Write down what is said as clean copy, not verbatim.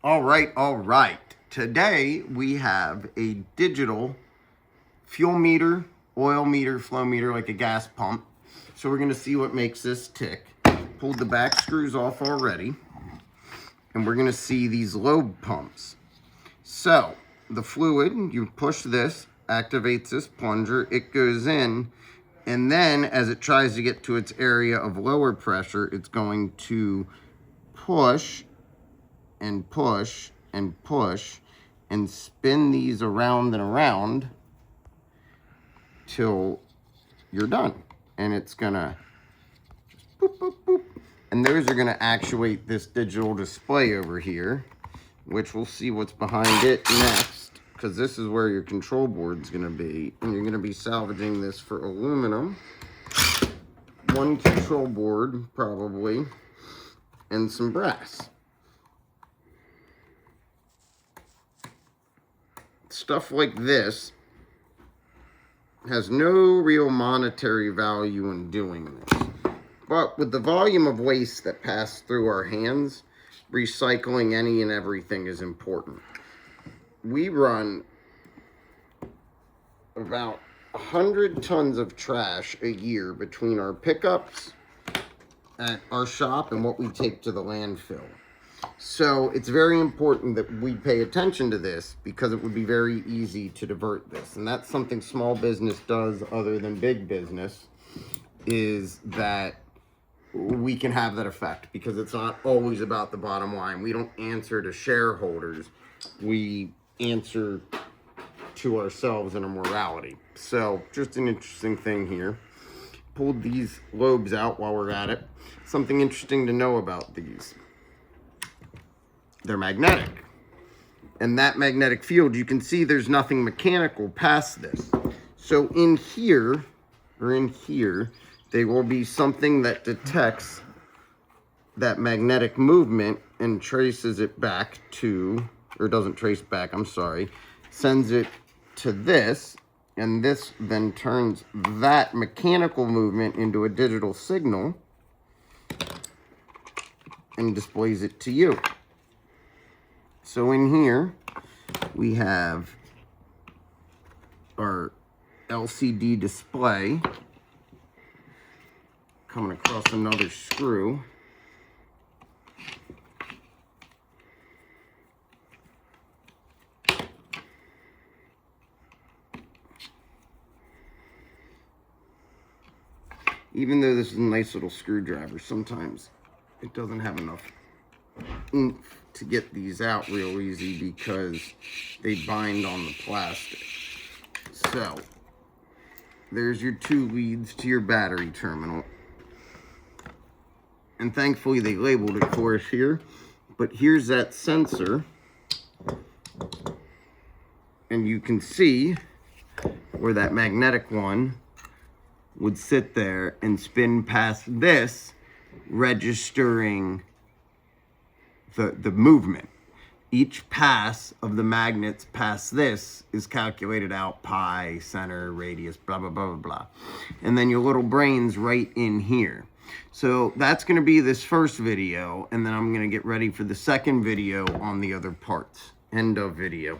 All right. Today we have a digital fuel meter, oil meter, flow meter, like a gas pump. So we're gonna see what makes this tick. Pulled the back screws off already. And we're gonna see these lobe pumps. So the fluid, you push this, activates this plunger, it goes in, and then as it tries to get to its area of lower pressure, it's going to push and push and push and spin these around and around till you're done. And it's gonna just boop, boop, boop. And those are gonna actuate this digital display over here, which we'll see what's behind it next, because this is where your control board's gonna be. And you're gonna be salvaging this for aluminum. One control board, probably, and some brass. Stuff like this has no real monetary value in doing this. But with the volume of waste that pass through our hands, recycling any and everything is important. We run about 100 tons of trash a year between our pickups at our shop and what we take to the landfill. So it's very important that we pay attention to this, because it would be very easy to divert this. And that's something small business does other than big business, is that we can have that effect, because it's not always about the bottom line. We don't answer to shareholders. We answer to ourselves and our morality. So just an interesting thing here. Pulled these lobes out while we're at it. Something interesting to know about these. They're magnetic. And that magnetic field, you can see there's nothing mechanical past this. So in here, there will be something that detects that magnetic movement and traces it back to, or doesn't trace back, I'm sorry, sends it to this, and this then turns that mechanical movement into a digital signal and displays it to you. So in here, we have our LCD display coming across another screw. Even though this is a nice little screwdriver, sometimes it doesn't have enough oomph to get these out real easy, because they bind on the plastic. So there's your 2 leads to your battery terminal. And thankfully they labeled it for us here. But here's that sensor. And you can see where that magnetic one would sit there and spin past this, registering the movement. Each pass of the magnets past this is calculated out, pi, center, radius, blah, blah, blah, blah, blah. And then your little brain's right in here. So that's going to be this first video, and then I'm going to get ready for the second video on the other parts. End of video.